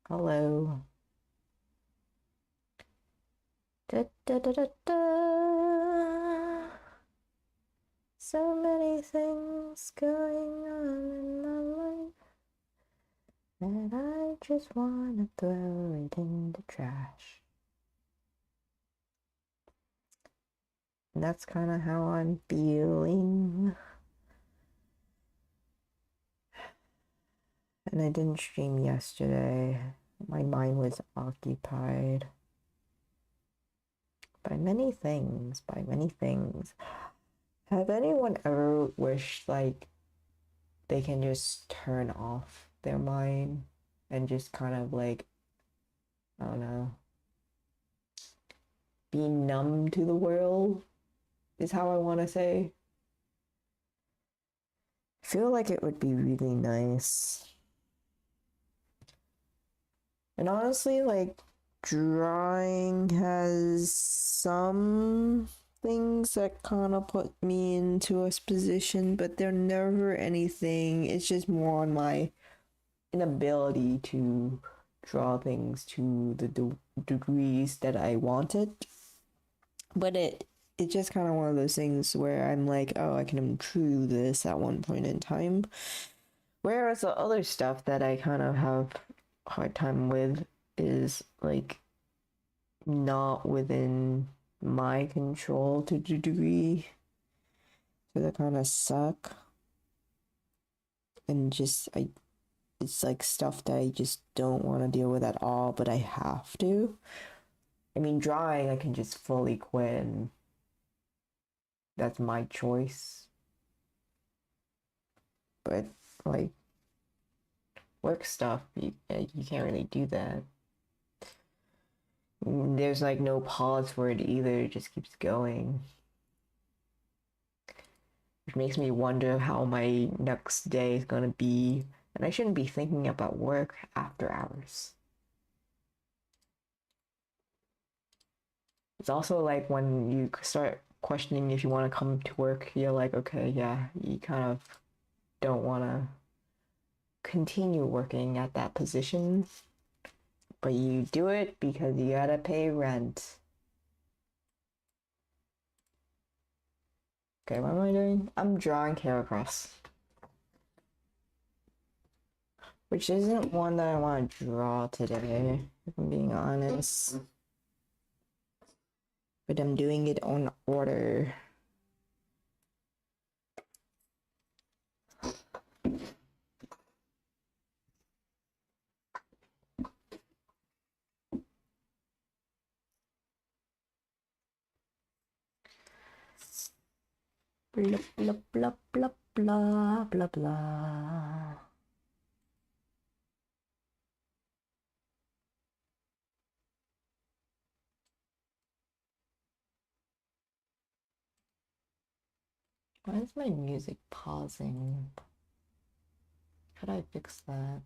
Hello. Da, da, da, da, da. So many things going on in my life that I just wanna throw it in the trash. And that's kind of how I'm feeling. And I didn't stream yesterday. My mind was occupied by many things, by many things. Have anyone ever wished like they can just turn off their mind and just kind of like, I don't know, be numb to the world is how I want to say. I feel like it would be really nice. And honestly, like, drawing has some things that kind of put me into a position, but they're never anything. It's just more on my inability to draw things to the degrees that I wanted. But it's just kind of one of those things where I'm like, oh, I can improve this at one point in time. Whereas the other stuff that I kind of have a hard time with is like not within my control to the degree. So that kind of suck. And just it's like stuff that I just don't want to deal with at all, but I have to. I mean, drawing I can just fully quit and that's my choice. But like work stuff, you can't really do that. There's like no pause for it either, it just keeps going. Which makes me wonder how my next day is gonna be, and I shouldn't be thinking about work after hours. It's also like when you start questioning if you want to come to work, you're like, okay, yeah, you kind of don't want to continue working at that position, but you do it because you gotta pay rent. Okay, what am I doing? I'm drawing Heracross. Which isn't one that I want to draw today, if I'm being honest. But I'm doing it on order. Blah, blah, blah, blah, blah, blah, blah. Why is my music pausing? How do I fix that?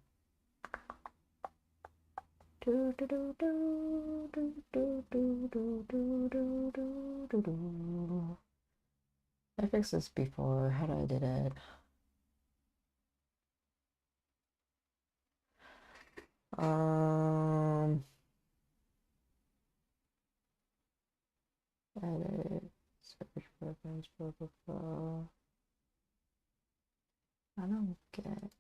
Do do do do do do do do do do do do do. I fixed this before. How do I did it? Edit. Search preference. Blah blah blah. I don't get it.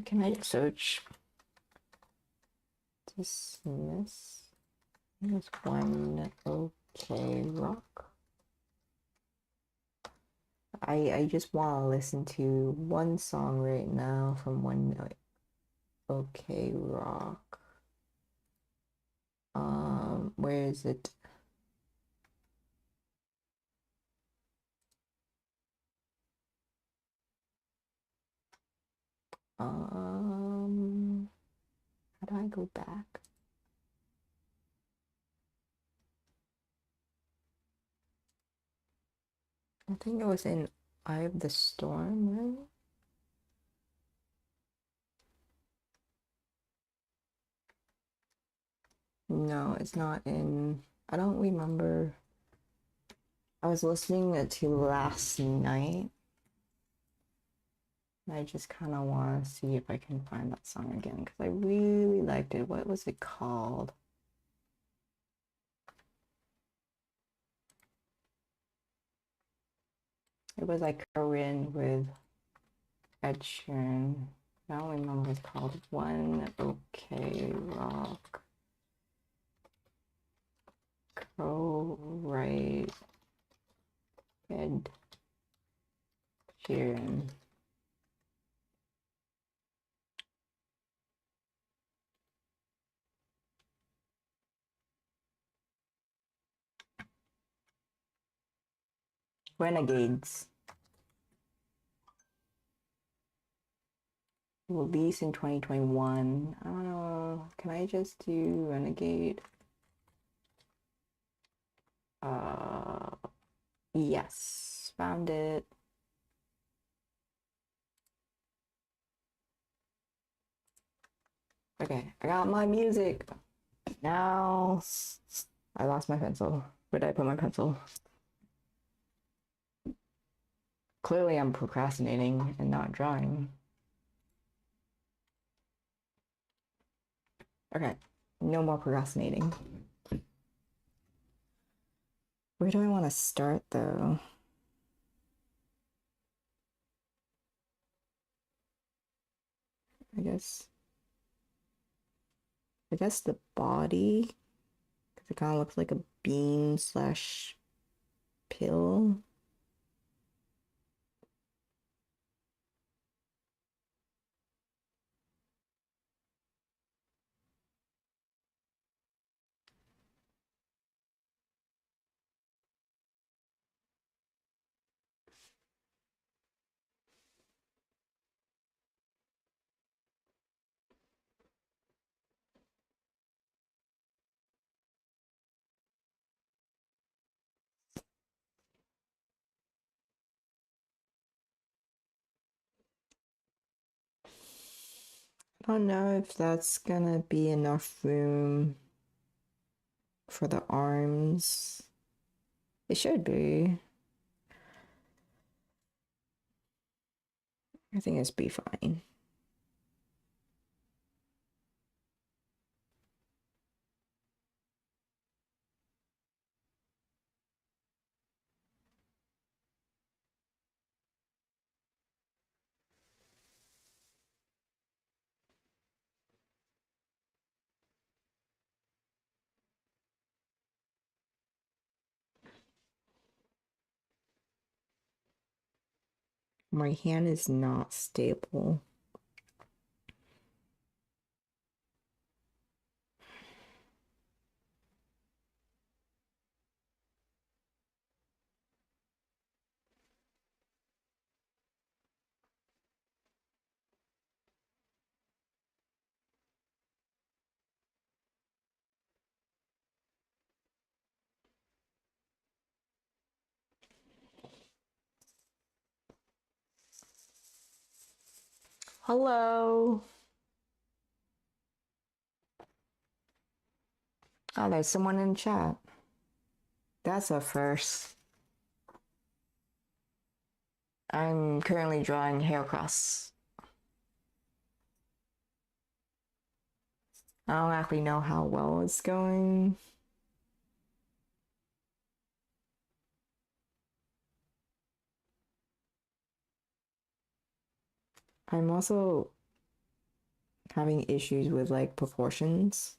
Can I search? Dismiss. There's one okay rock. I just want to listen to one song right now from one okay rock. Where is it? How do I go back? I think it was in Eye of the Storm, right? No, it's not in. I don't remember. I was listening to last night. I just kind of want to see if I can find that song again because I really liked it. What was it called? It was like Korean with Ed Sheeran. I don't remember what it's called. One OK Rock. Co-write Ed Sheeran. Renegades. Released in 2021. I don't know. Can I just do Renegade? Yes. Found it. Okay, I got my music. Now I lost my pencil. Where did I put my pencil? Clearly I'm procrastinating and not drawing. Okay, no more procrastinating. Where do I want to start though? I guess the body, because it kind of looks like a bean slash pill. I don't know if that's gonna be enough room for the arms. It should be. I think it's be fine. My hand is not stable. Hello. Oh, there's someone in chat. That's a first. I'm currently drawing Heracross. I don't actually know how well it's going. I'm also having issues with like proportions.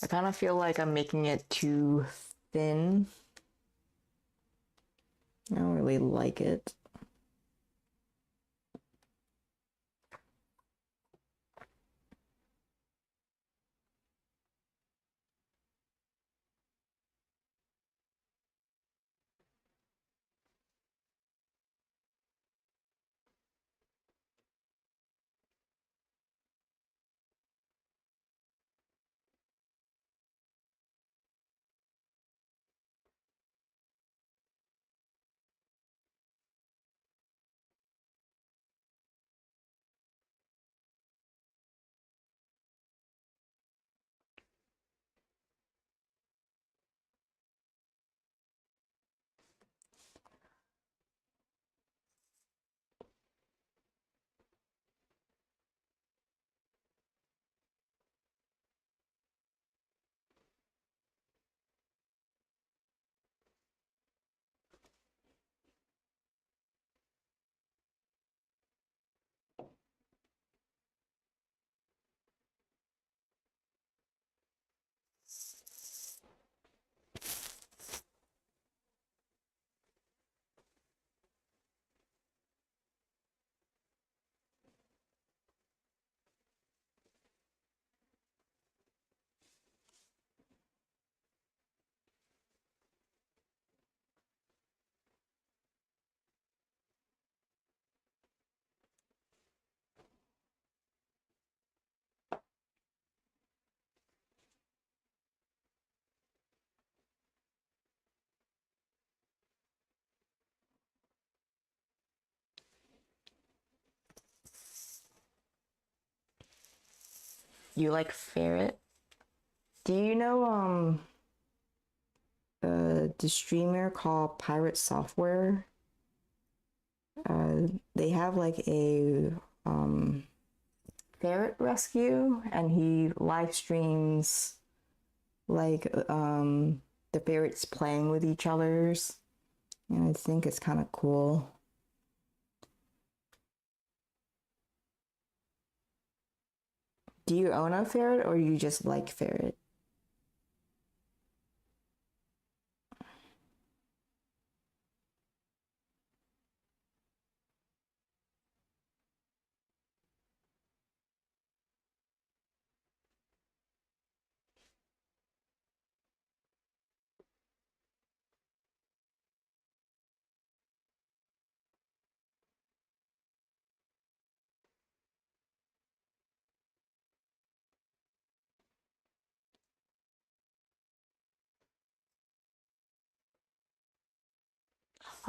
I kind of feel like I'm making it too thin. I don't really like it. You like ferret? Do you know the streamer called Pirate Software? They have like a um ferret rescue, and he live streams like the ferrets playing with each other's, and I think it's kind of cool. Do you own a ferret or you just like ferret?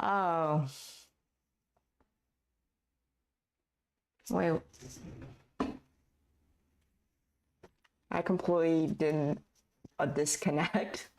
Oh, wait, I completely didn't disconnect.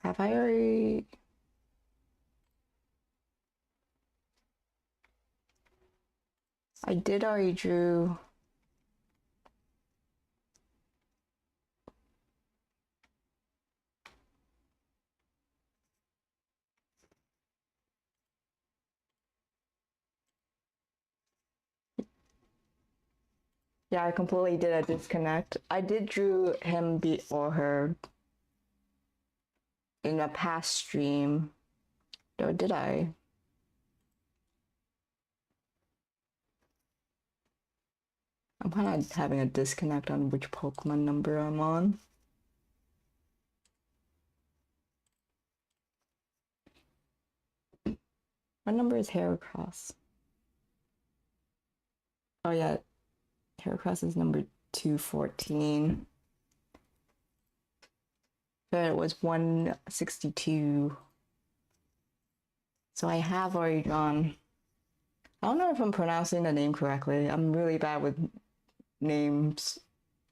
Have I already? I did already drew. Yeah, I completely did a disconnect. I did drew him or her in a past stream. Or did I? I'm kind of having a disconnect on which Pokemon number I'm on. What number is Heracross? Oh yeah, Heracross is number 214. But it was 162. So I have already drawn. I don't know if I'm pronouncing the name correctly. I'm really bad with names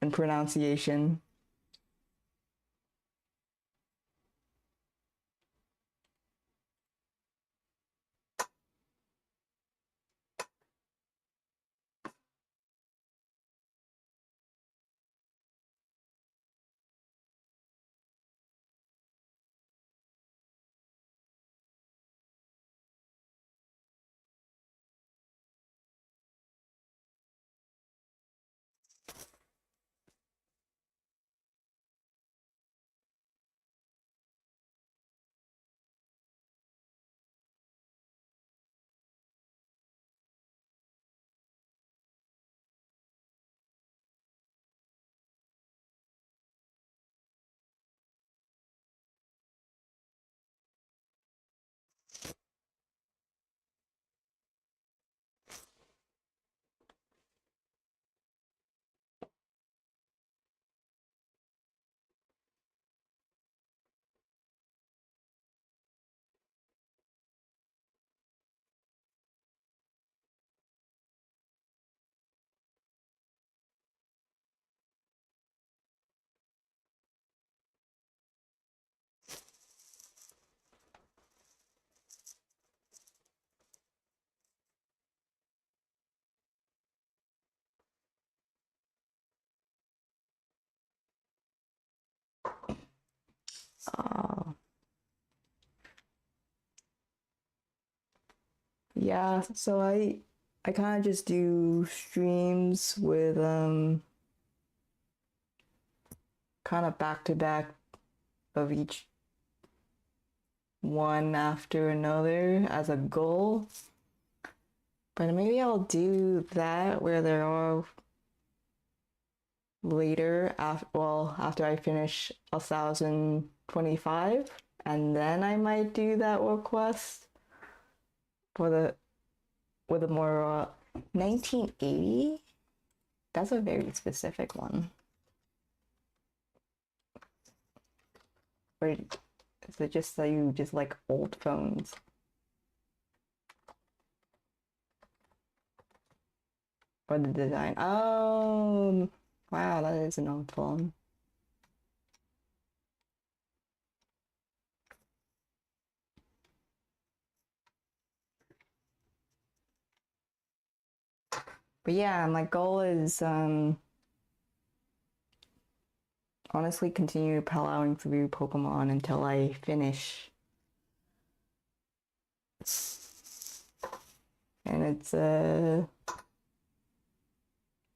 and pronunciation. Oh. Yeah, so I kind of just do streams with kind of back to back of each one after another as a goal. But maybe I'll do that where there are later after I finish 1025, and then I might do that request for the with a more 1980? That's a very specific one. Or is it just that you just like old phones? Or the design? Oh, wow, that is an old phone. But yeah, my goal is honestly continue plowing through Pokemon until I finish. And it's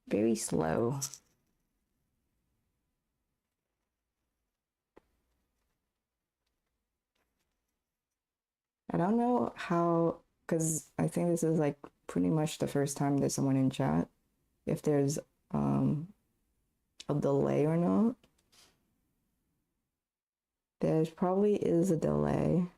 very slow. I don't know how, because I think this is like pretty much the first time there's someone in chat, if there's um a delay or not. There probably is a delay.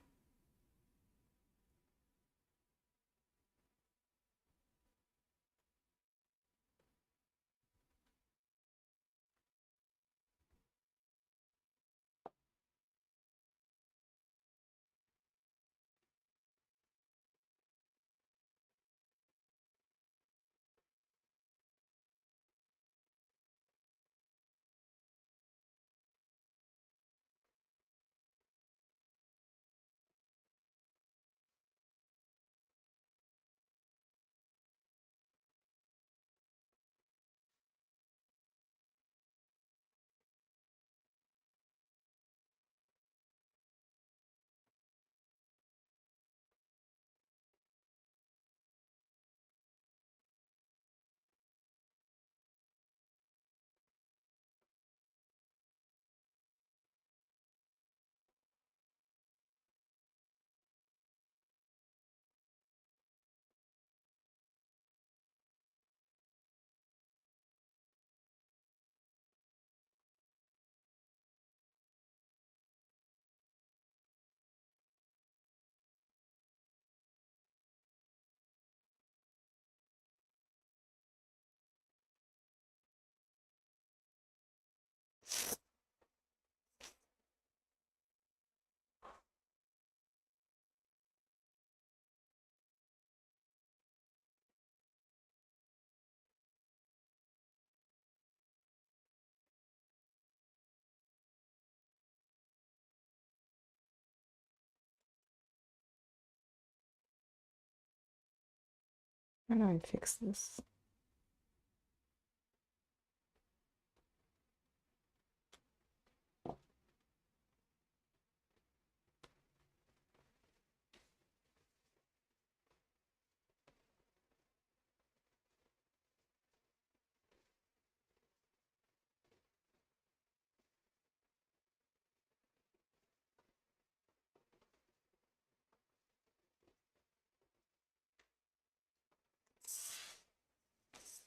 How do I fix this?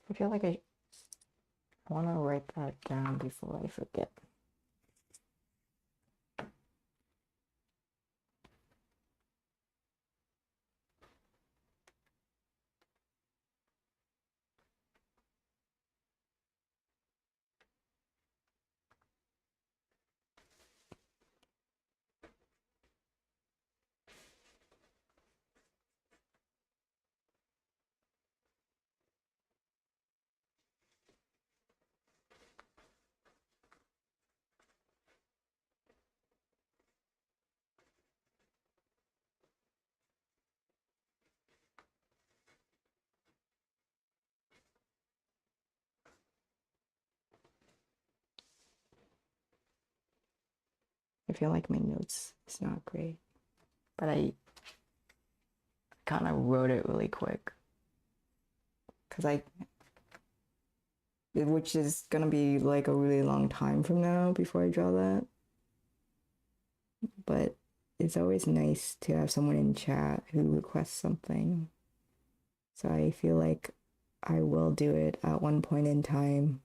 I feel like I want to write that down before I forget. I feel like my notes is not great, but I kind of wrote it really quick because which is gonna be like a really long time from now before I draw that. But it's always nice to have someone in chat who requests something. So I feel like I will do it at one point in time.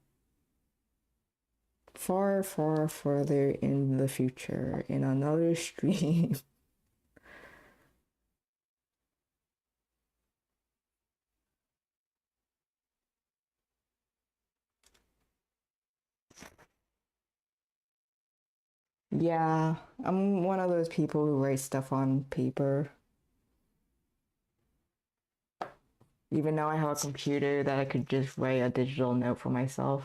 Far, far further in the future in another stream. Yeah, I'm one of those people who write stuff on paper. Even though I have a computer that I could just write a digital note for myself.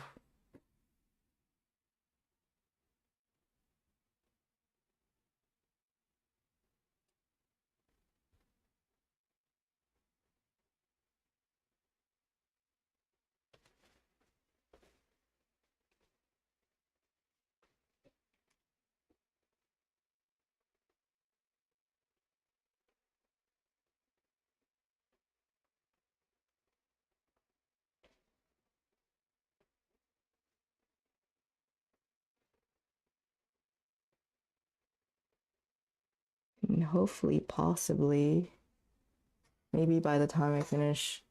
And hopefully, possibly, maybe by the time I finish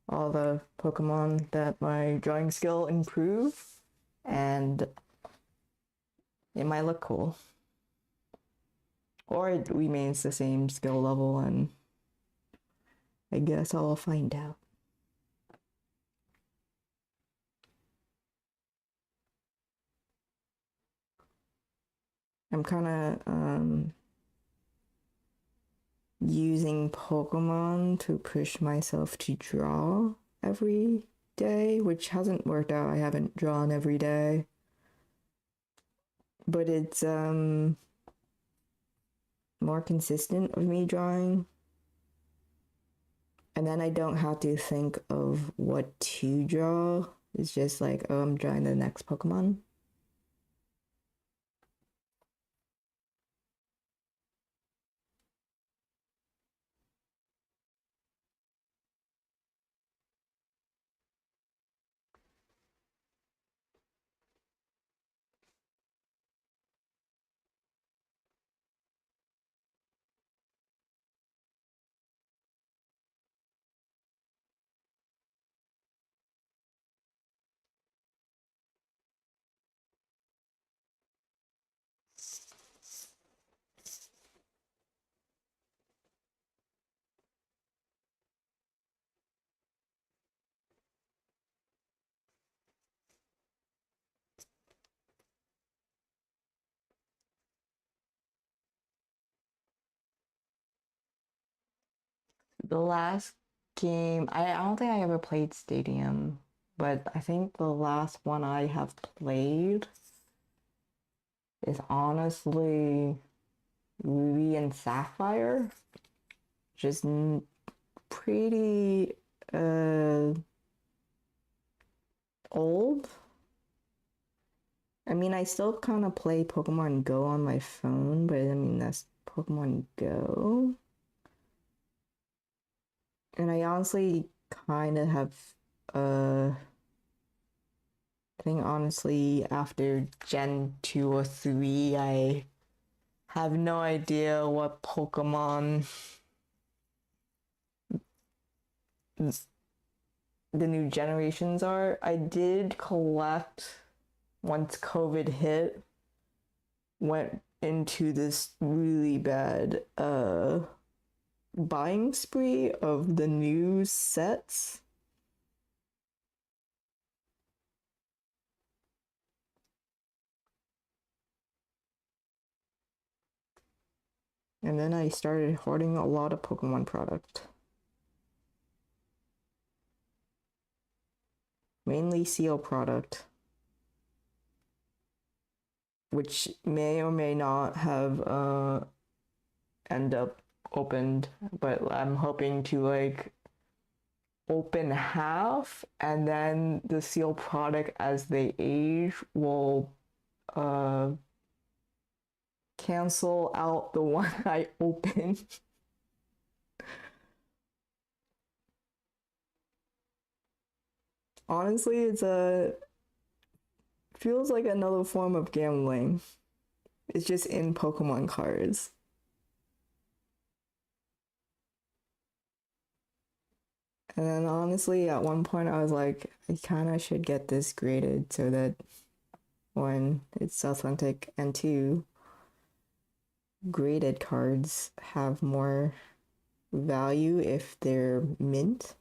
all the Pokemon, that my drawing skill improve and it might look cool. Or it remains the same skill level, and I guess I'll find out. I'm kind of using Pokemon to push myself to draw every day, which hasn't worked out. I haven't drawn every day. But it's more consistent of me drawing. And then I don't have to think of what to draw. It's just like, oh, I'm drawing the next Pokemon. The last game, I don't think I ever played Stadium, but I think the last one I have played is honestly Ruby and Sapphire. Just pretty old. I mean, I still kind of play Pokemon Go on my phone, but I mean, that's Pokemon Go. And I honestly kind of have, I think honestly, after Gen 2 or 3, I have no idea what Pokemon the new generations are. I did collect once COVID hit, went into this really bad buying spree of the new sets. And then I started hoarding a lot of Pokemon product. Mainly seal product, which may or may not have end up opened, but I'm hoping to like open half, and then the seal product as they age will cancel out the one I opened. Honestly, it's a feels like another form of gambling. It's just in Pokemon cards. And then honestly, at one point I was like, I kind of should get this graded so that one, it's authentic, and two, graded cards have more value if they're mint.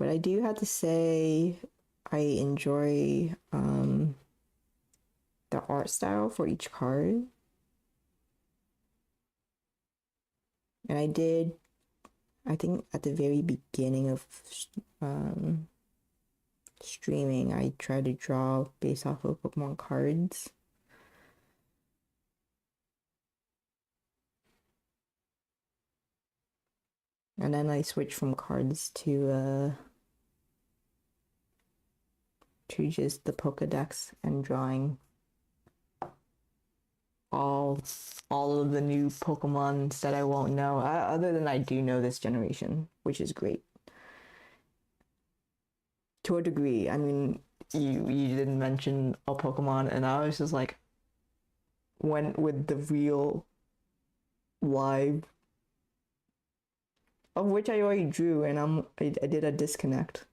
But I do have to say, I enjoy the art style for each card. And I did, I think at the very beginning of um, streaming, I tried to draw based off of Pokemon cards. And then I switched from cards to just the Pokedex and drawing all all of the new Pokemons that I won't know. Other than I do know this generation, which is great to a degree. I mean, you didn't mention a Pokemon, and I was just like, went with the real live, of which I already drew, and I did a disconnect.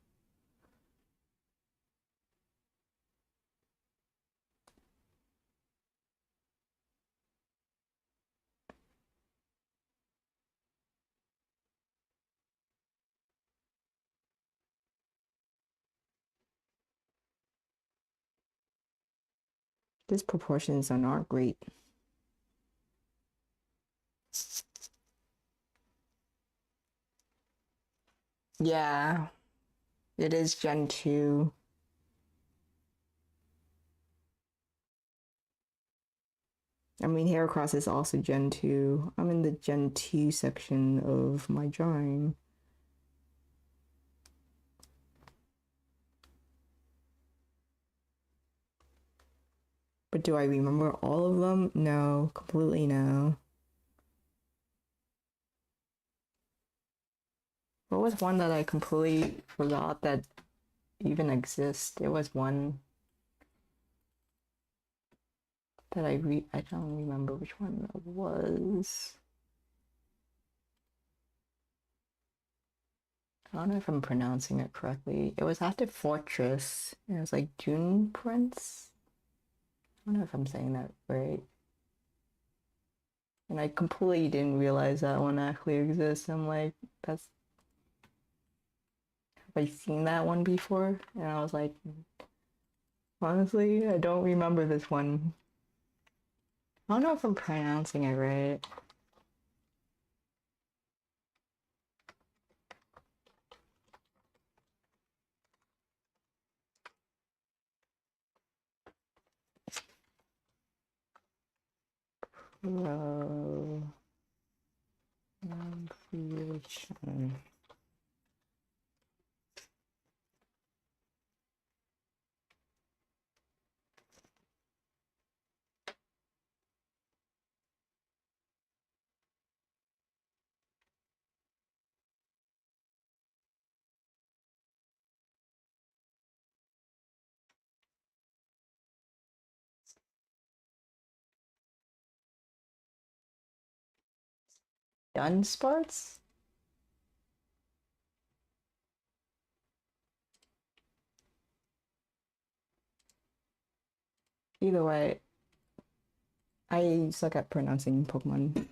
These proportions are not great. Yeah, it is Gen 2. I mean, Heracross is also Gen 2. I'm in the Gen 2 section of my drawing. But do I remember all of them? No, completely no. What was one that I completely forgot that even exists? There was one that I don't remember which one it was. I don't know if I'm pronouncing it correctly. It was after Fortress. It was like June Prince. I don't know if I'm saying that right. And I completely didn't realize that one actually exists. I'm like, have I seen that one before? And I was like, honestly, I don't remember this one. I don't know if I'm pronouncing it right. Pronunciation. Dunsparce? Either way, I suck at pronouncing Pokemon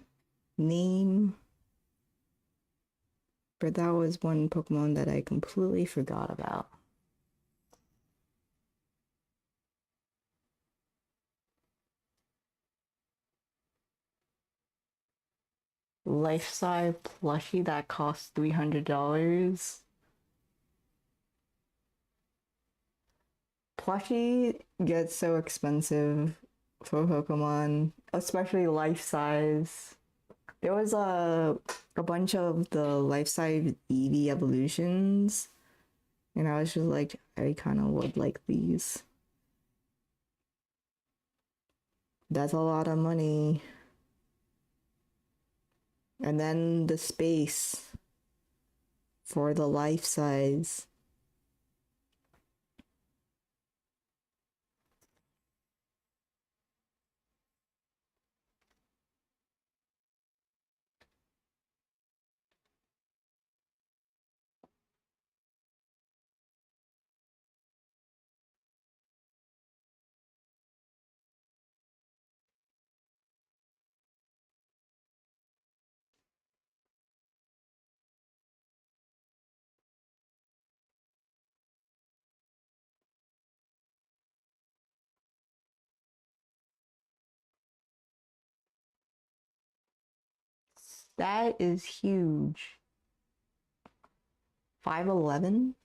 name. But that was one Pokemon that I completely forgot about. Life-size plushie that costs $300. Plushie gets so expensive for Pokemon, especially life-size. There was a bunch of the life-size Eevee evolutions, and I was just like, I kind of would like these. That's a lot of money. And then the space for the life size. That is huge. 5'11"?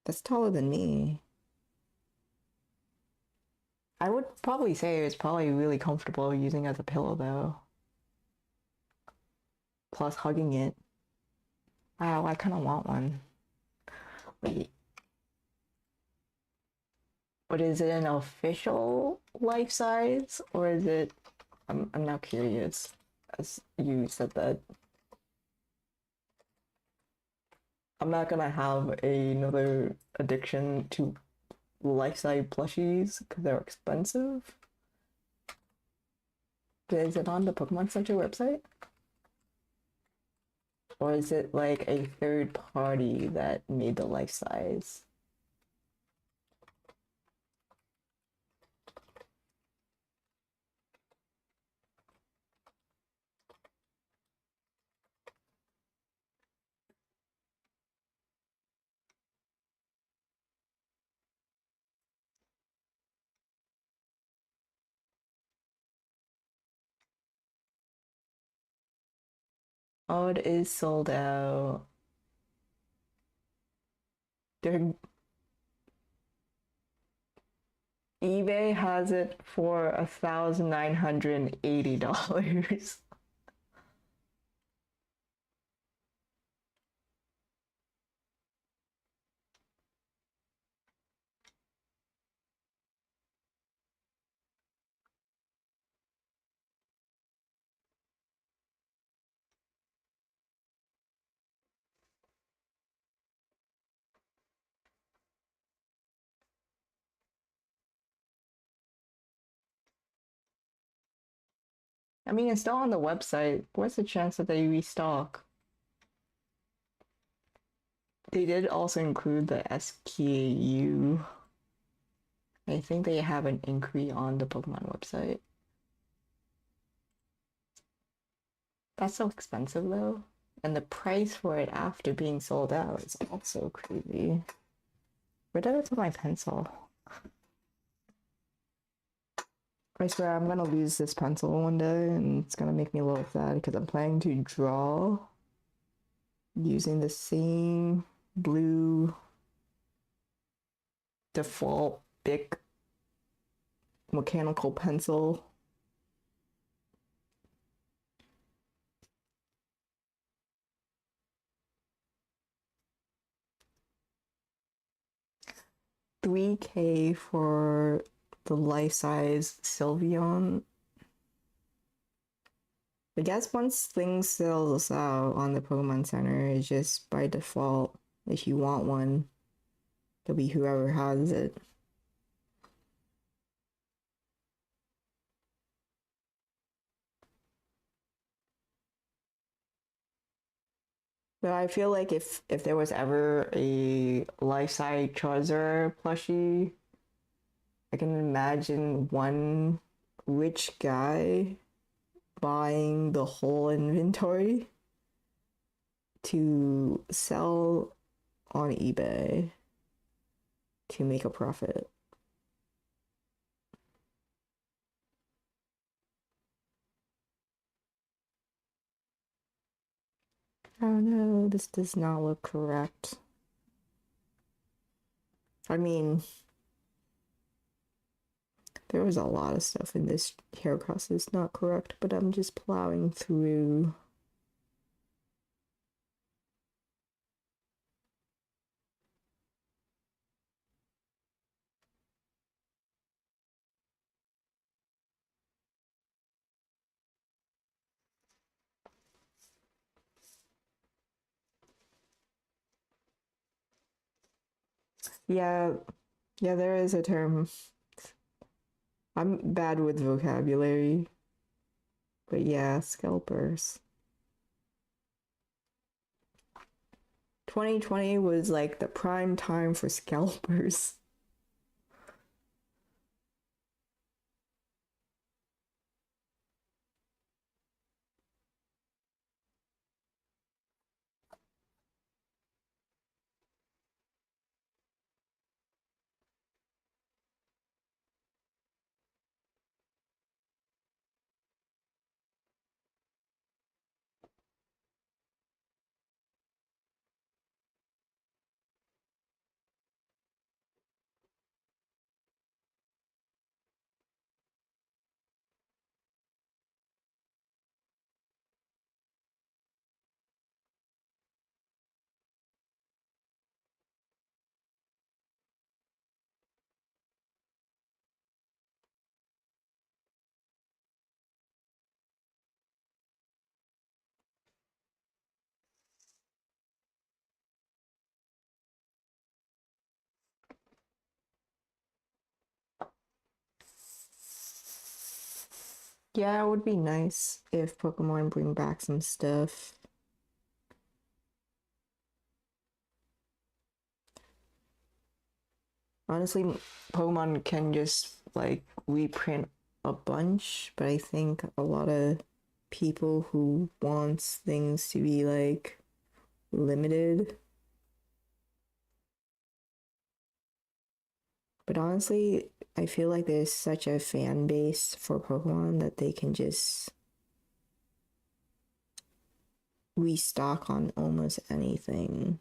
That's taller than me. I would probably say it's probably really comfortable using as a pillow though. Plus hugging it. Wow, I kind of want one. Wait, but is it an official life size or is it? I'm now curious. As you said that, I'm not gonna have another addiction to life size plushies because they're expensive. Is it on the Pokemon Center website? Or is it like a third party that made the life size? Oh, it is sold out. They're, eBay has it for $1,980. I mean, it's still on the website. What's the chance that they restock? They did also include the SKU. I think they have an inquiry on the Pokemon website. That's so expensive though. And the price for it after being sold out is also crazy. Where did I put my pencil? I swear I'm gonna lose this pencil one day and it's gonna make me a little sad because I'm planning to draw using the same blue default Bic mechanical pencil. $3K for the life-size Sylveon. I guess once things sells out on the Pokemon Center, it's just by default, if you want one, it'll be whoever has it. But I feel like if there was ever a life-size Charizard plushie, I can imagine one rich guy buying the whole inventory to sell on eBay to make a profit. Oh no, this does not look correct. I mean, there was a lot of stuff in this haircut that's not correct, but I'm just plowing through. Yeah, yeah, there is a term. I'm bad with vocabulary, but yeah, scalpers. 2020 was like the prime time for scalpers. Yeah, it would be nice if Pokemon bring back some stuff. Honestly, Pokemon can just like reprint a bunch, but I think a lot of people who wants things to be like limited. But honestly, I feel like there's such a fan base for Pokemon that they can just restock on almost anything.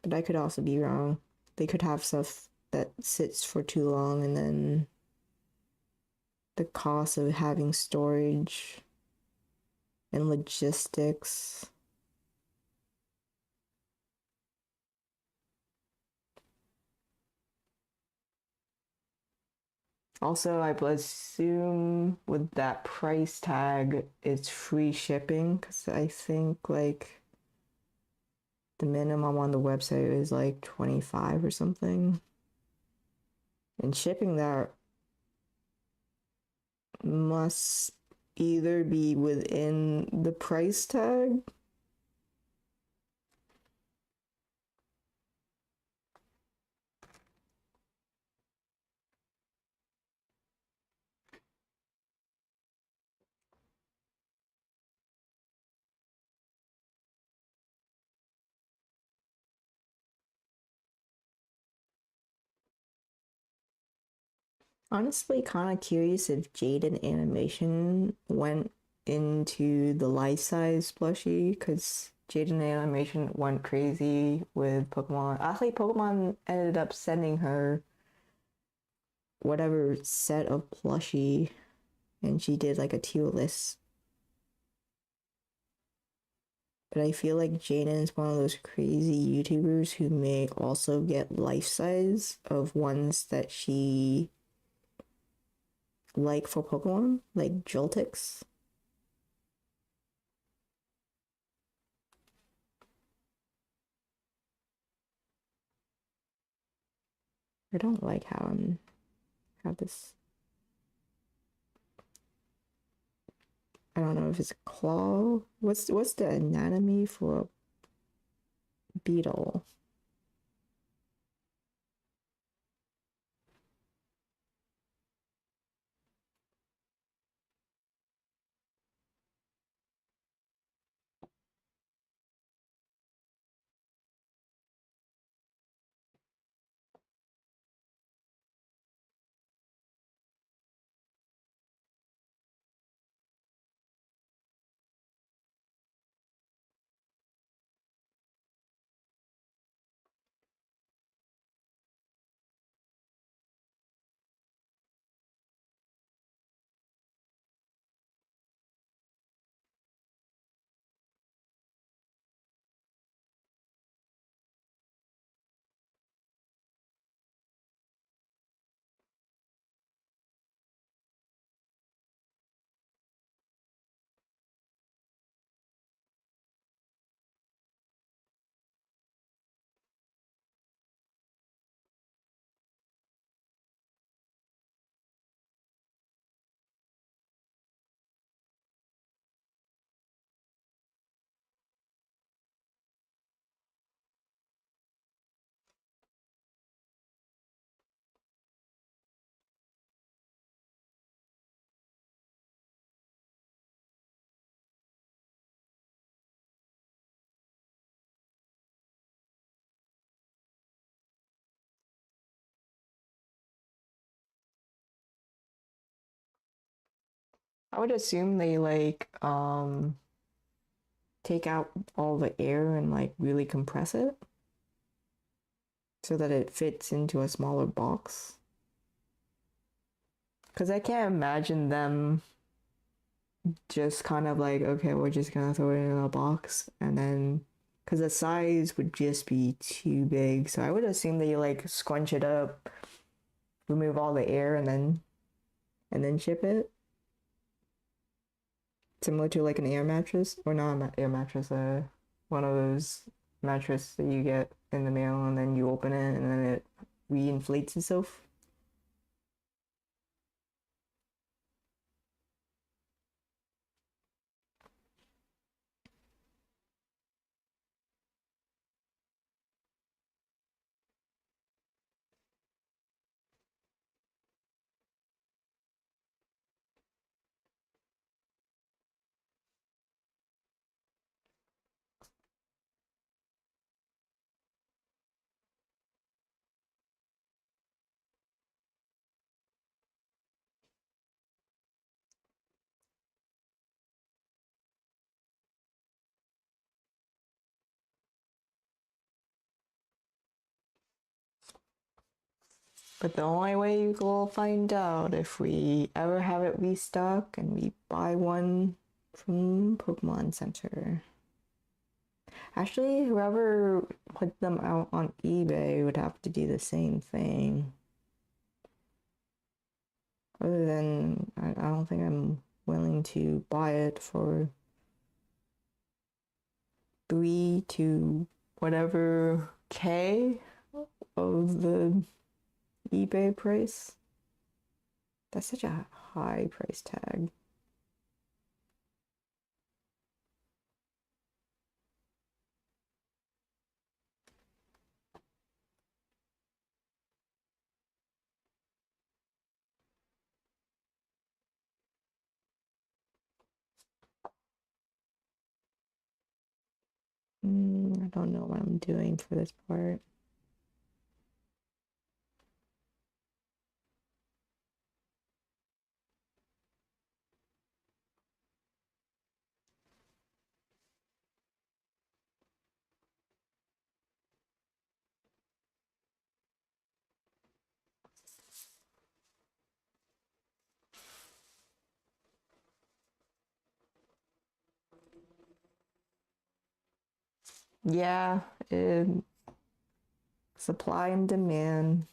But I could also be wrong. They could have stuff that sits for too long and then the cost of having storage and logistics. Also, I would assume with that price tag, it's free shipping because I think like the minimum on the website is like 25 or something. And shipping that must either be within the price tag. Honestly, kind of curious if Jaden Animation went into the life size plushie because Jaden Animation went crazy with Pokemon. Actually, Pokemon ended up sending her whatever set of plushie, and she did like a tier list. But I feel like Jaden is one of those crazy YouTubers who may also get life size of ones that she like for Pokemon, like Joltix. I don't like how this. I don't know if it's a claw. What's the anatomy for a beetle? I would assume they like take out all the air and like really compress it so that it fits into a smaller box. Cause I can't imagine them just kind of like, okay, we're just gonna throw it in a box and then because the size would just be too big. So I would assume they like scrunch it up, remove all the air and then ship it. Similar to like an air mattress. Or not an air mattress, one of those mattress that you get in the mail, and then you open it, and then it reinflates itself. But the only way you will find out if we ever have it restock and we buy one from Pokemon Center. Actually, whoever put them out on eBay would have to do the same thing. Other than, I don't think I'm willing to buy it for 3 to whatever K of the eBay price. That's such a high price tag. I don't know what I'm doing for this part. Yeah, supply and demand.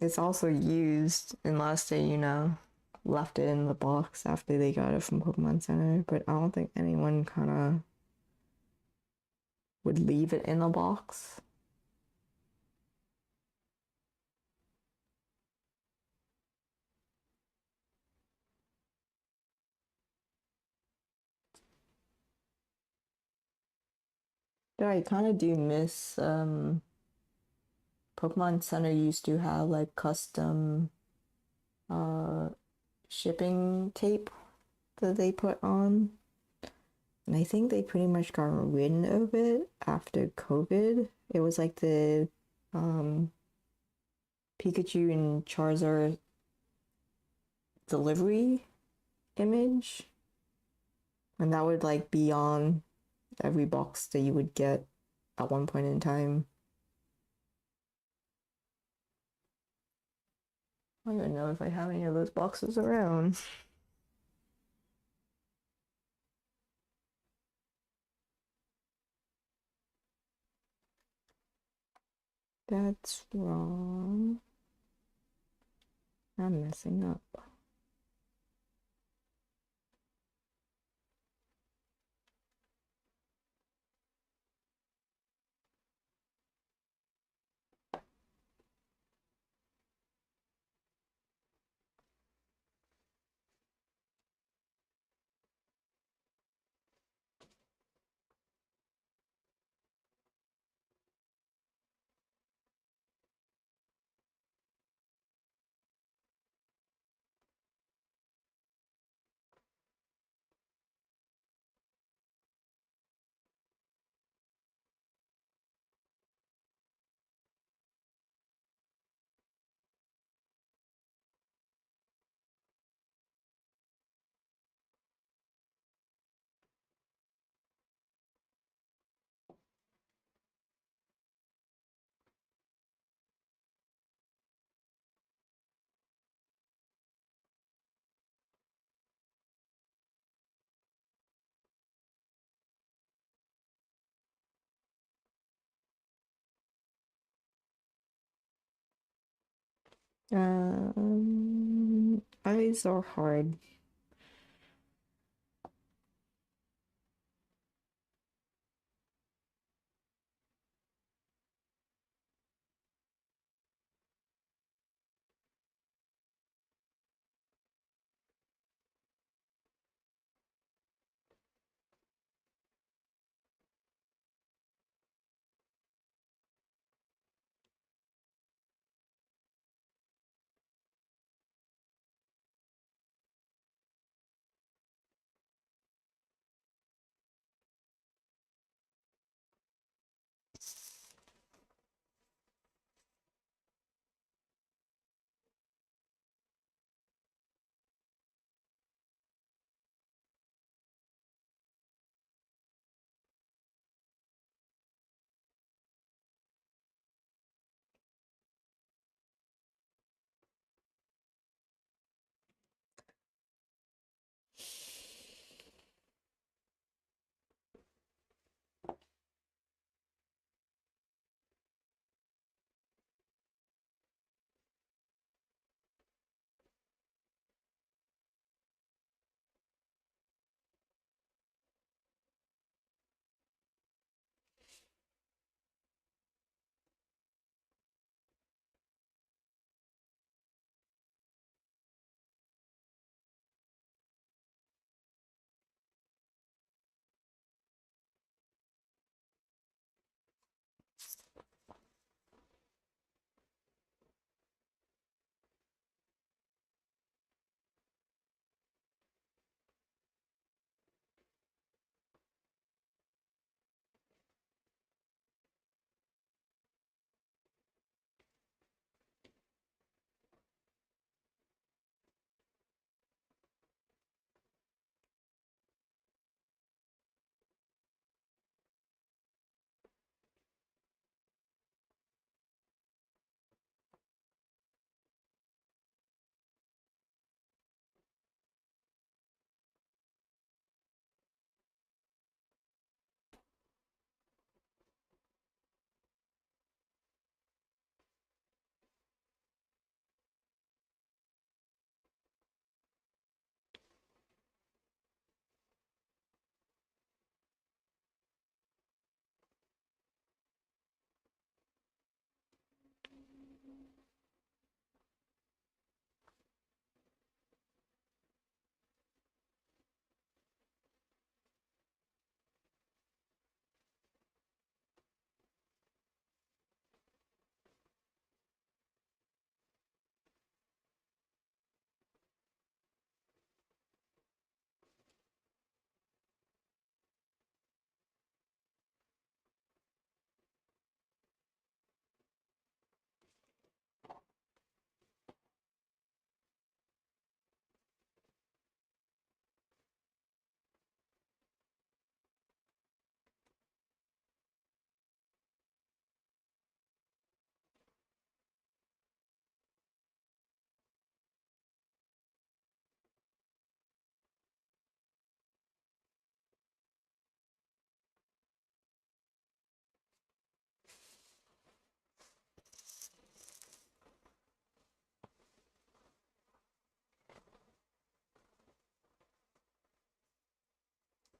It's also used unless they, left it in the box after they got it from Pokemon Center. But I don't think anyone kind of would leave it in a box. Yeah, I kind of do miss Pokemon Center used to have like custom uh shipping tape that they put on. And I think they pretty much got rid of it after COVID. It was like the um Pikachu and Charizard delivery image. And that would like be on every box that you would get at one point in time. I don't even know if I have any of those boxes around. That's wrong. I'm messing up. Eyes are hard.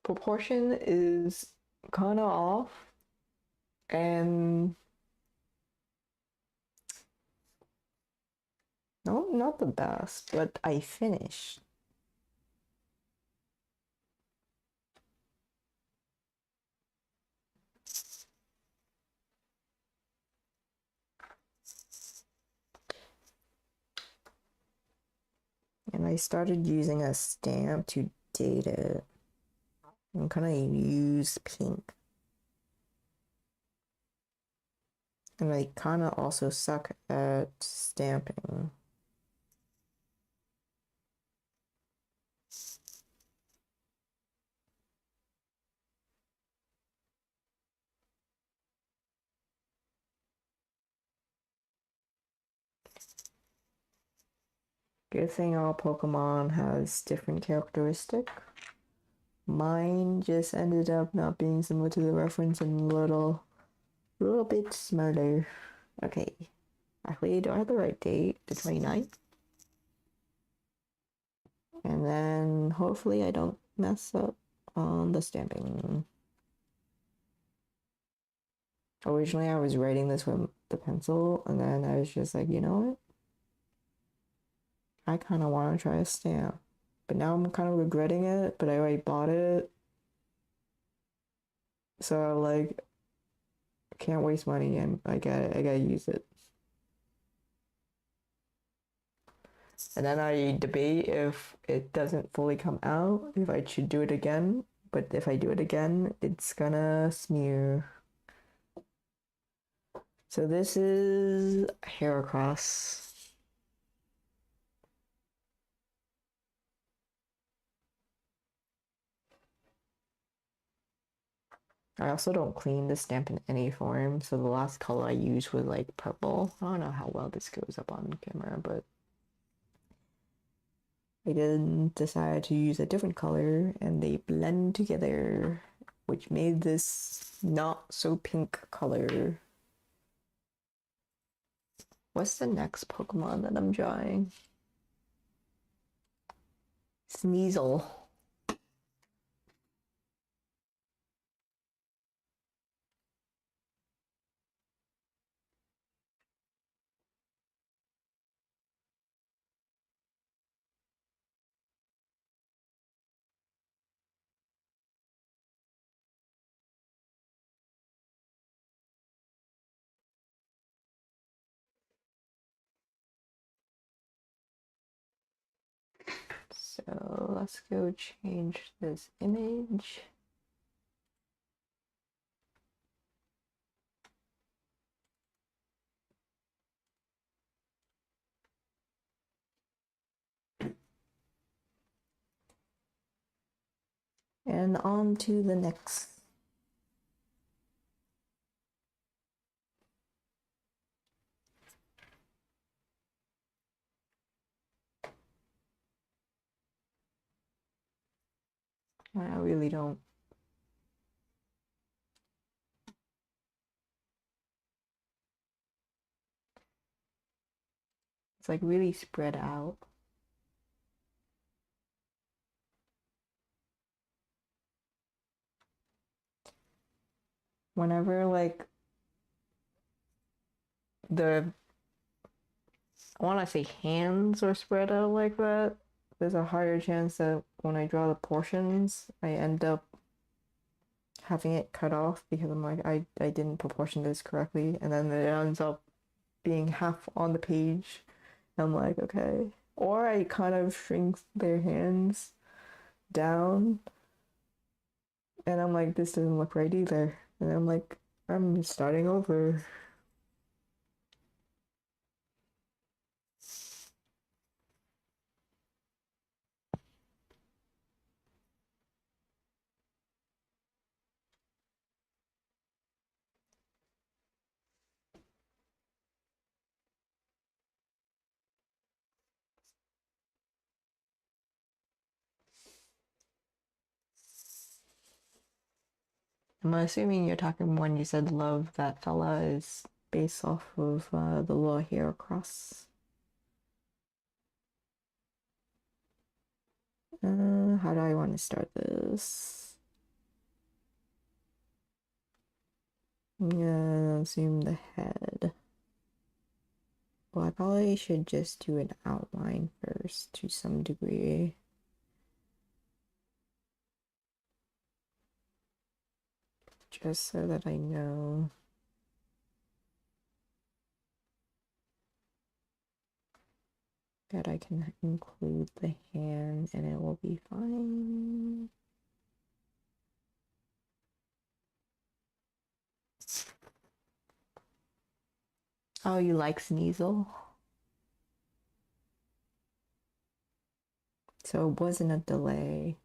Proportion is kind of off, and no, not the best, but I finished. And I started using a stamp to date it. I'm gonna use pink. And I kind of also suck at stamping. Good thing all Pokemon has different characteristic. Mine just ended up not being similar to the reference and a little bit smarter. Okay. Actually, do I have the right date? The 29th? And then hopefully I don't mess up on the stamping. Originally, I was writing this with the pencil, and then I was just like, you know what? I kind of want to try a stamp. But now I'm kind of regretting it, but I already bought it. So I'm like, can't waste money and I gotta use it. And then I debate if it doesn't fully come out, if I should do it again. But if I do it again, it's gonna smear. So this is hair across. I also don't clean the stamp in any form, so the last color I used was like purple. I don't know how well this goes up on camera, but I then decided to use a different color and they blend together, which made this not so pink color. What's the next Pokemon that I'm drawing? Sneasel. So let's go change this image. And on to the next. I really don't. It's like really spread out. Whenever like the I want to say hands are spread out like that, there's a higher chance that when I draw the portions, I end up having it cut off because I'm like, I didn't proportion this correctly, and then it ends up being half on the page. I'm like, okay. Or I kind of shrink their hands down, and I'm like, this doesn't look right either. And I'm like, I'm starting over. I'm assuming you're talking when you said love that fella is based off of the little hair across. How do I want to start this? I'm gonna assume the head. Well, I probably should just do an outline first to some degree. Just so that I know. That I can include the hand and it will be fine. Oh, you like Sneasel? So it wasn't a delay.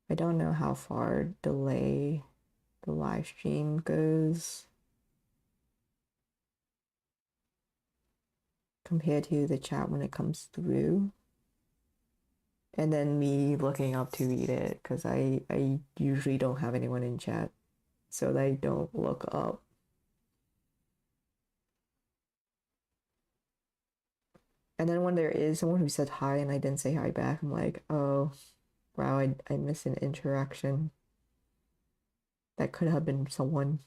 I don't know how far delay the live stream goes compared to the chat when it comes through. And then me looking up to read it because I usually don't have anyone in chat, so I don't look up. And then when there is someone who said hi and I didn't say hi back, I'm like, oh, wow, I missed an interaction. That could have been someone.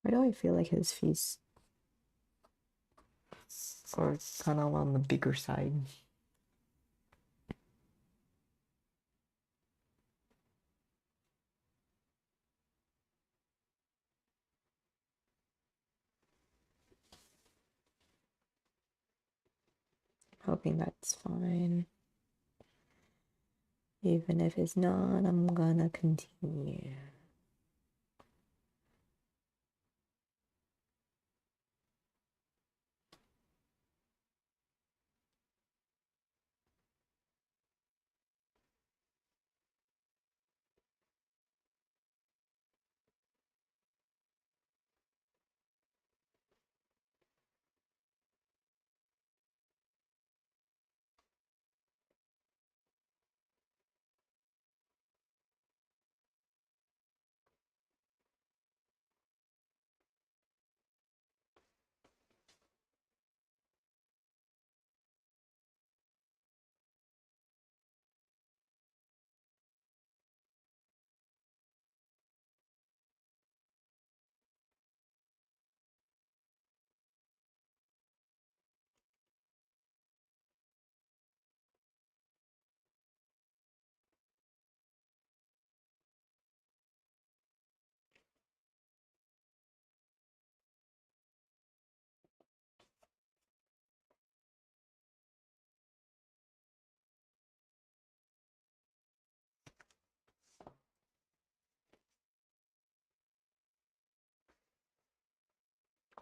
Why do I feel like his feet are kind of on the bigger side? Hoping that's fine. Even if it's not, I'm gonna continue.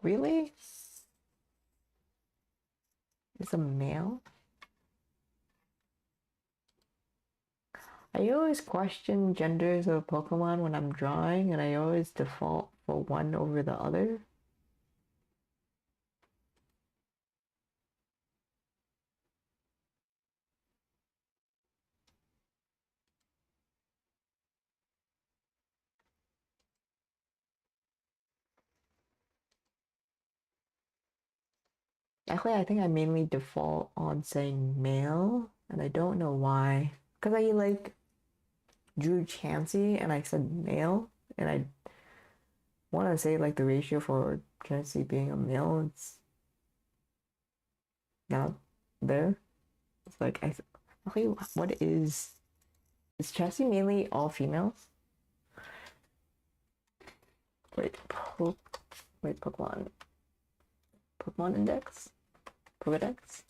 Really? It's a male? I always question genders of Pokemon when I'm drawing, and I always default for one over the other. Actually, I think I mainly default on saying male, and I don't know why. Because I like drew Chansey and I said male, and I want to say like the ratio for Chansey being a male, it's not there. It's like okay, what is Chansey mainly all females? Wait, wait, Pokemon Index, Pokedex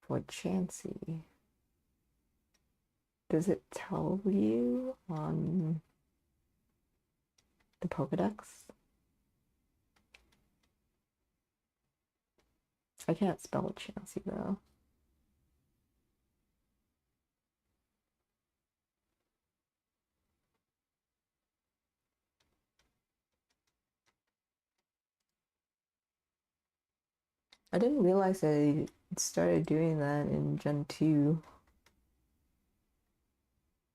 for Chansey. Does it tell you on the Pokedex? I can't spell Chansey though. I didn't realize I started doing that in Gen 2.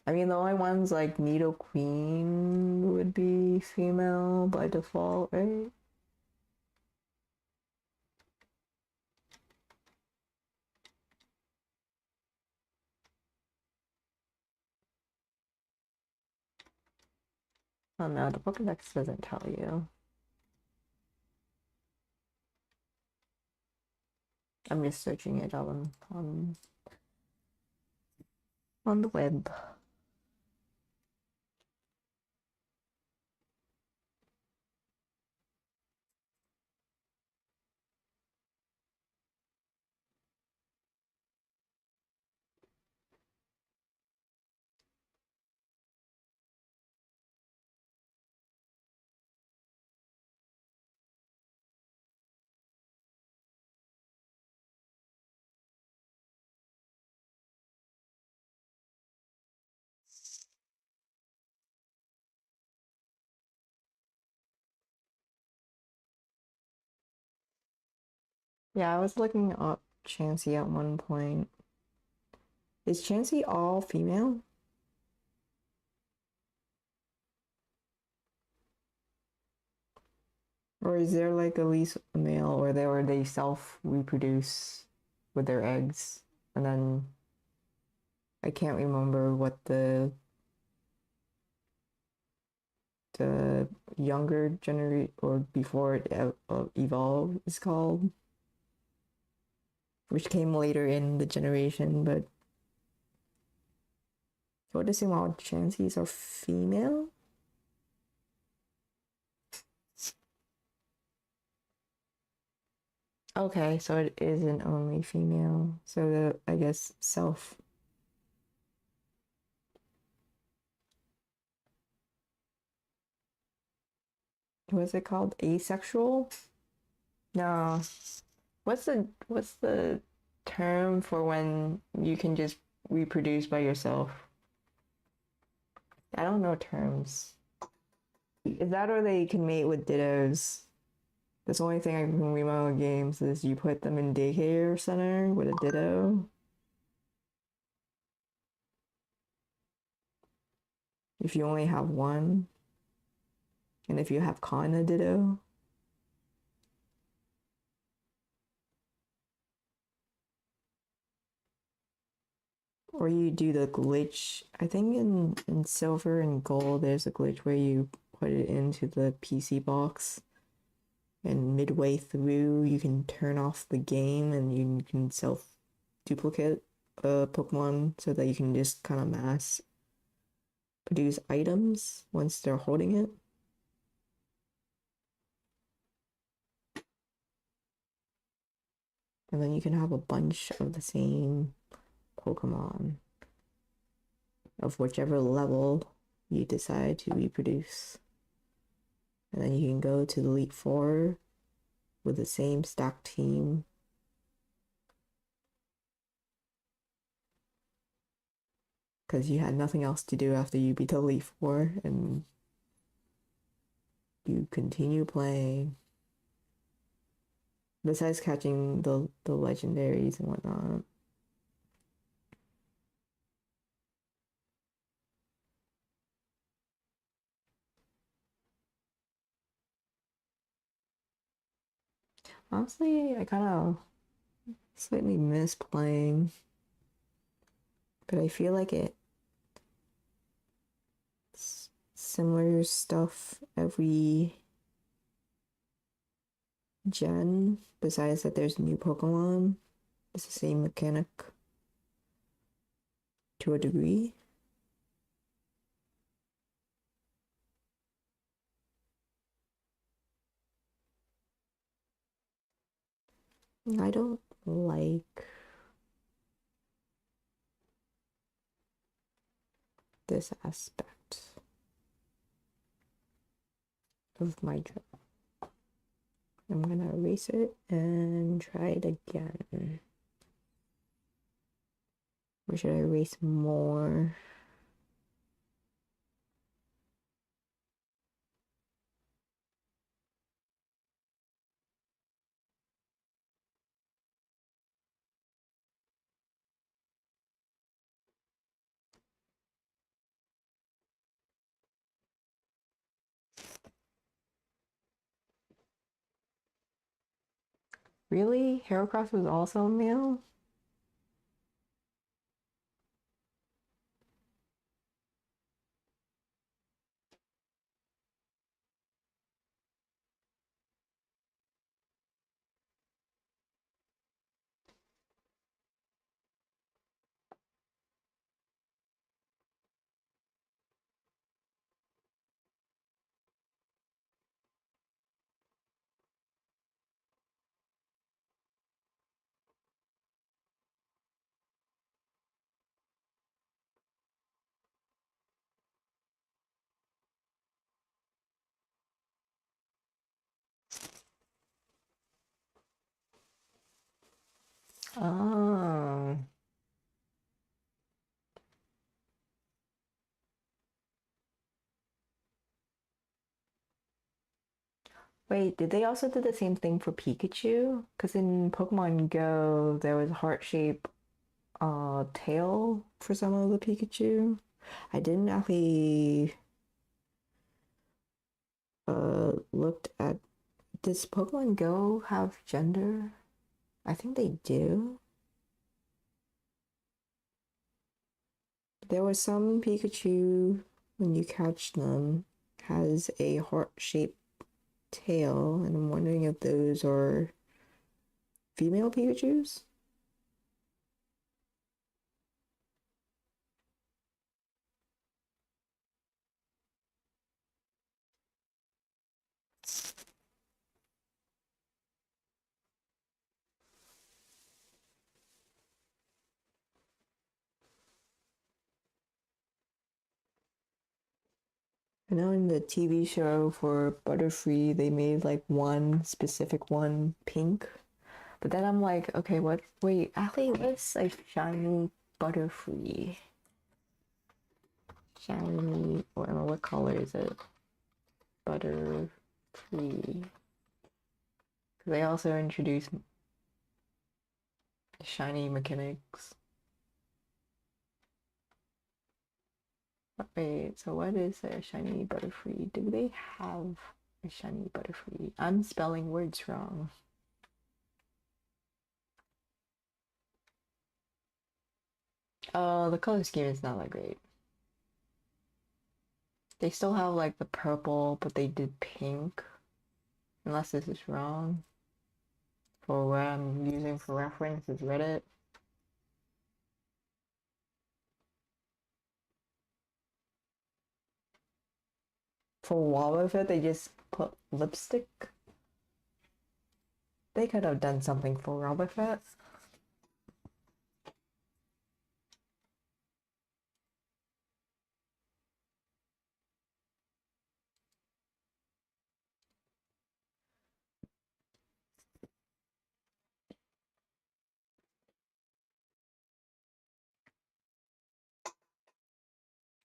I mean, the only ones like Nidoqueen would be female by default, right? Oh no, the Pokedex doesn't tell you. I'm just searching it on the web. Yeah, I was looking up Chansey at one point. Is Chansey all female? Or is there like at least a male or they self reproduce with their eggs? And then I can't remember what the younger generation or before it evolved is called, which came later in the generation, but I would assume all Chanseys are female. Okay, so it isn't only female. So the I guess self. What's it called? Asexual? No. What's the term for when you can just reproduce by yourself? I don't know terms. Is that or they can mate with dittos? That's the only thing I can remember in games is you put them in daycare center with a ditto. If you only have one, and if you have con a ditto. Or you do the glitch. I think in silver and gold there's a glitch where you put it into the PC box and midway through you can turn off the game and you can self duplicate a Pokemon so that you can just kind of mass produce items once they're holding it. And then you can have a bunch of the same Pokemon of whichever level you decide to reproduce. And then you can go to the Elite Four with the same stacked team. Because you had nothing else to do after you beat the Elite Four, and you continue playing. Besides catching the legendaries and whatnot. Honestly, I kind of slightly miss playing, but I feel like it's similar stuff every gen, besides that there's new Pokemon. It's the same mechanic to a degree. I don't like this aspect of my job. I'm gonna erase it and try it again. Or should I erase more? Really? Heracross was also a male? Oh. Wait, did they also do the same thing for Pikachu? Because in Pokemon Go, there was a heart-shaped tail for some of the Pikachu. I didn't actually looked at, does Pokemon Go have gender? I think they do. There was some Pikachu, when you catch them, has a heart-shaped tail, and I'm wondering if those are female Pikachus? I know in the TV show for Butterfree, they made like one specific one pink. But then I'm like, okay, what? Wait, actually, what's a shiny Butterfree? Shiny, what color is it? Butterfree. They also introduced shiny mechanics. Wait, so what is a shiny Butterfree? Do they have a shiny Butterfree? I'm spelling words wrong. Oh, the color scheme is not that great. They still have like the purple, but they did pink. Unless this is wrong. For what I'm using for reference is Reddit. For Wobbuffet, they just put lipstick. They could have done something for Wobbuffet.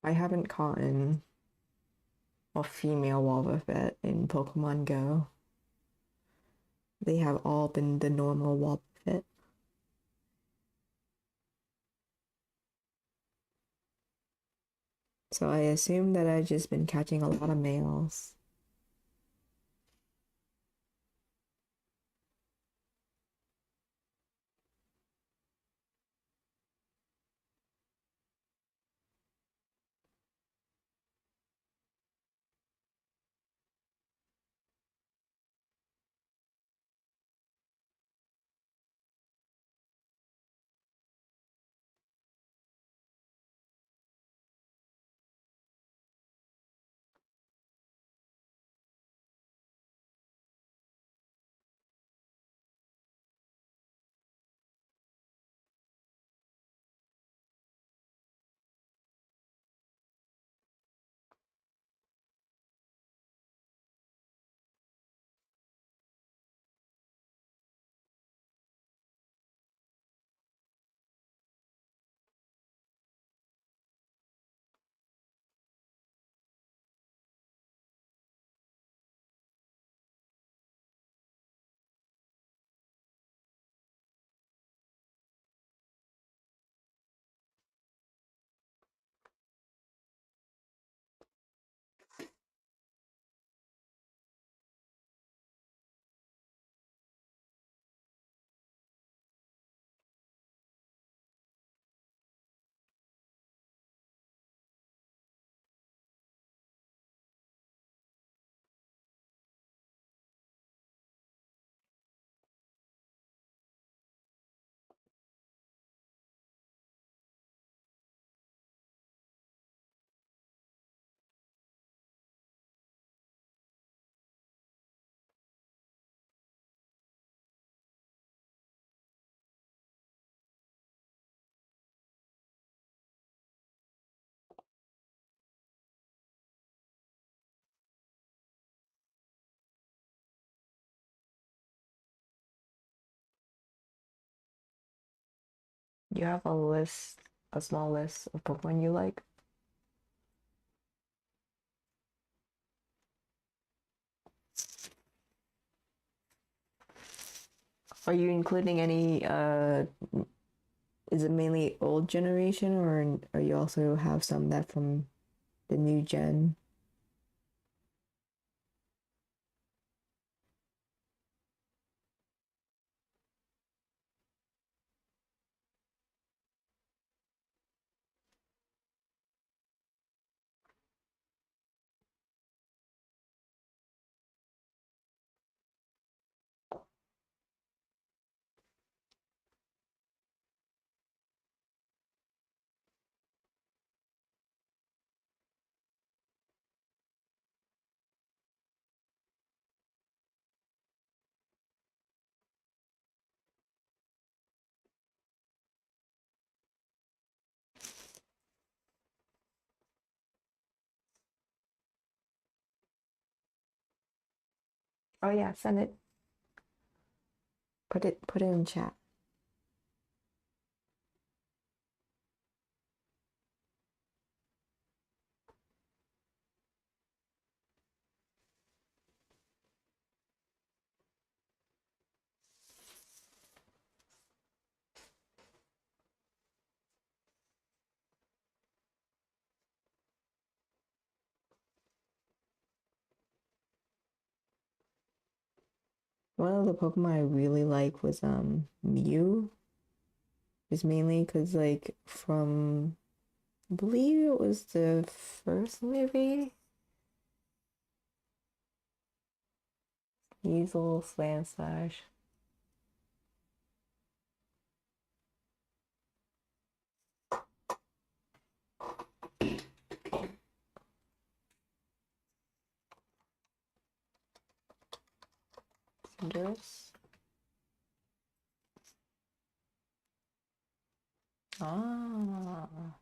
I haven't caught a female Wobbuffet in Pokemon Go. They have all been the normal Wobbuffet. So I assume that I've just been catching a lot of males. You have a small list of Pokemon you like? Are you including any, is it mainly old generation or you also have some that from the new gen? Oh yeah, send it. Put it in chat. One of the Pokemon I really like was Mew. Is mainly because like from I believe it was the first movie. Weasel Slam Slash. Cinderace. Ah.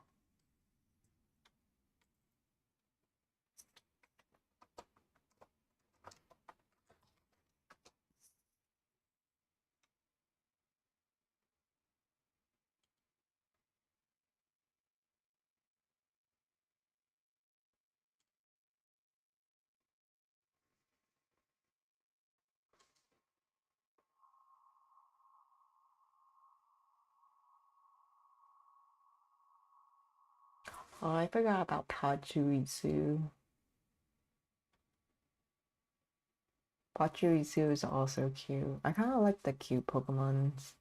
Oh, I forgot about Pachirisu. Pachirisu is also cute. I kind of like the cute Pokemons.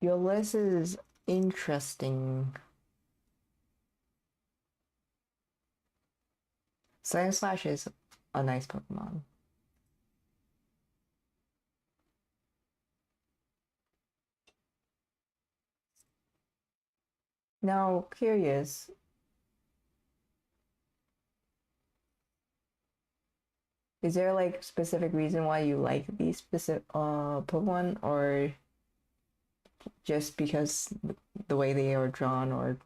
Your list is interesting. Sandslash is a nice Pokemon. Now, curious, is there like specific reason why you like these specific Pokemon, or just because the way they are drawn, or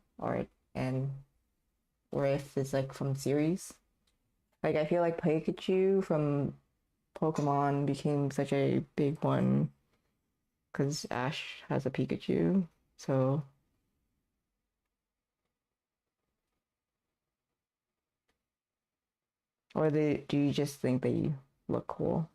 and or if it's like from series? Like I feel like Pikachu from Pokemon became such a big one because Ash has a Pikachu. So, or do you just think they look cool?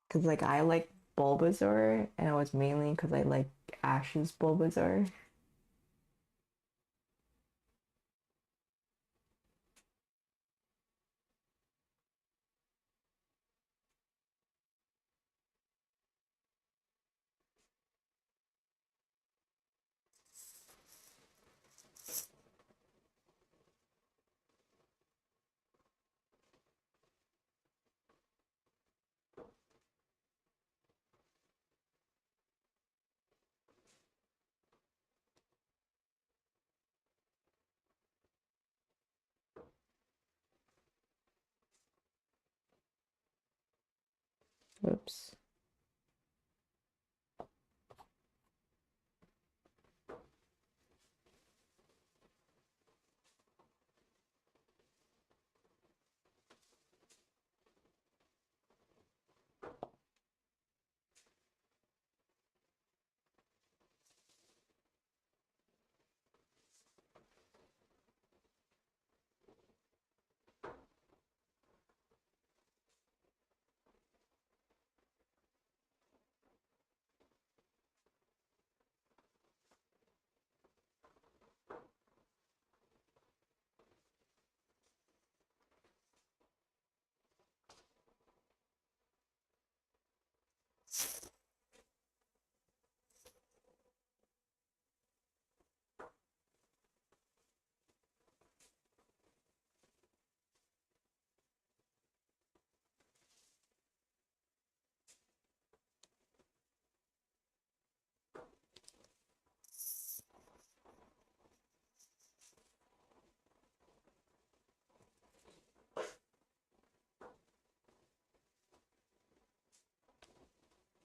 Because like I like Bulbasaur, and it was mainly because I like Ash's Bulbasaur. Whoops.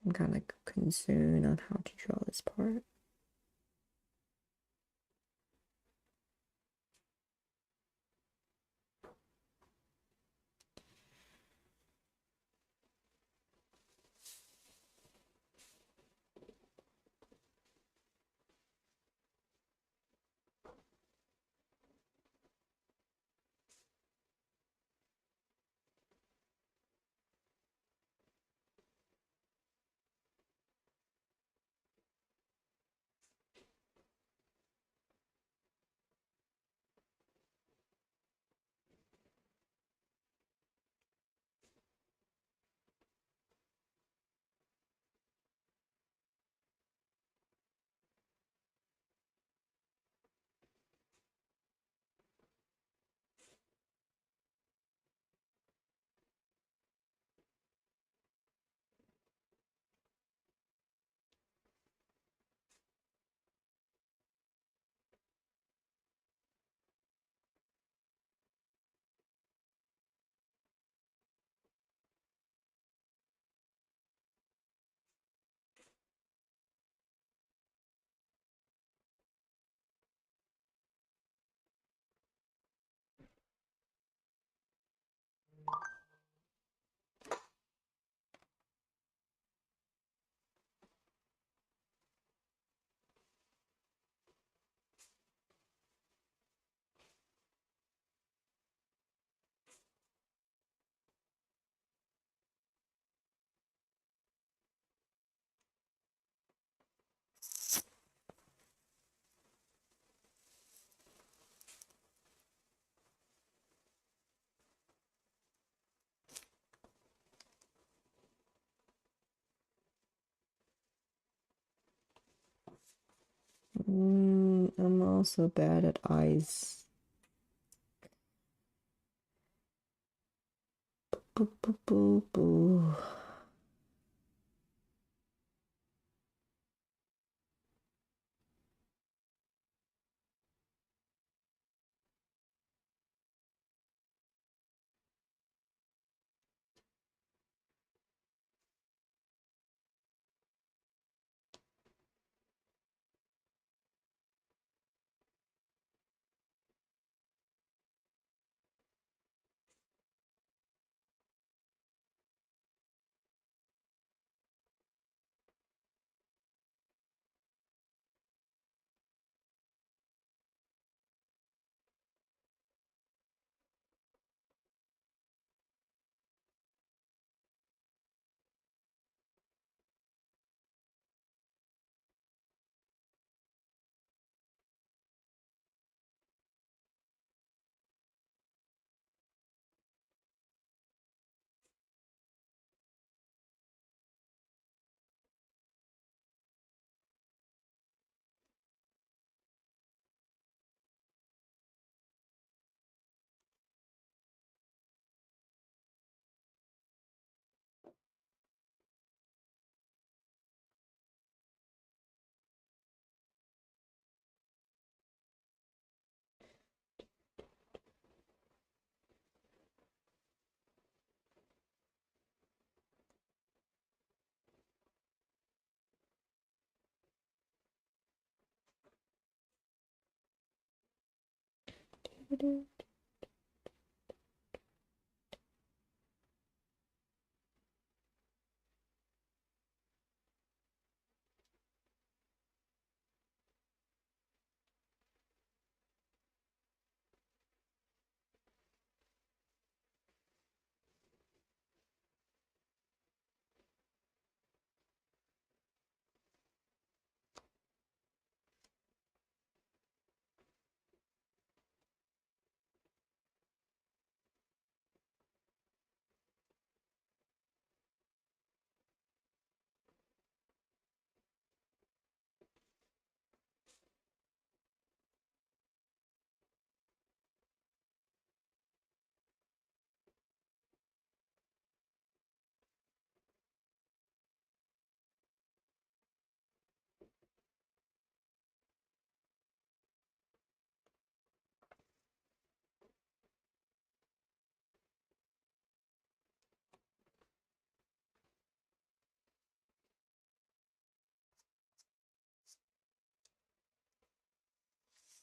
I'm kind of concerned on how to draw this part. I'm also bad at eyes. Boo, boo, boo, boo.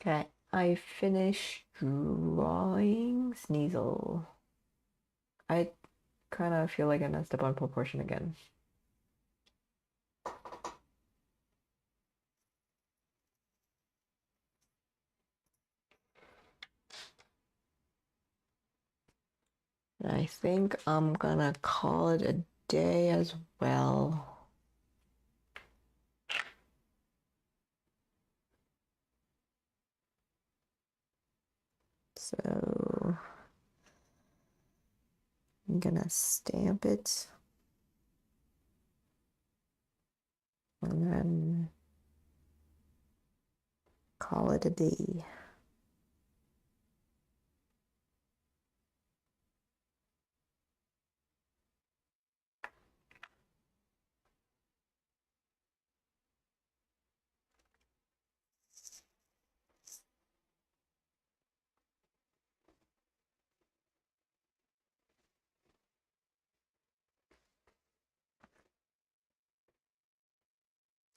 Okay, I finished drawing Sneasel. I kind of feel like I messed up on proportion again. And I think I'm gonna call it a day as well. So I'm gonna stamp it and then call it a day.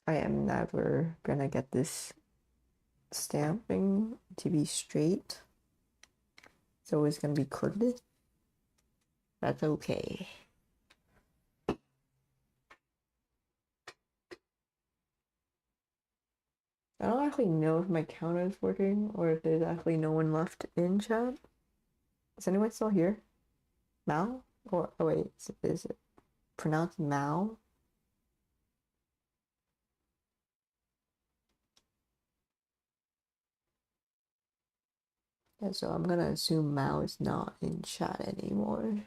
I am never gonna get this stamping to be straight. It's always gonna be crooked. That's okay. I don't actually know if my counter is working or if there's actually no one left in chat. Is anyone still here? Mao? Or, oh wait, is it pronounced Mao? Yeah, so I'm gonna assume Mao is not in chat anymore.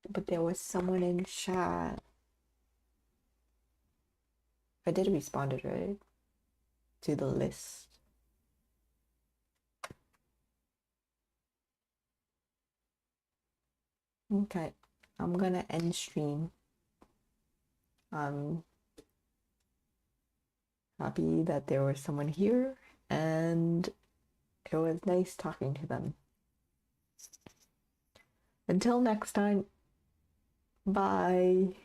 But there was someone in chat. I did respond, right? To the list. Okay, I'm gonna end stream. I'm happy that there was someone here, and it was nice talking to them. Until next time, bye.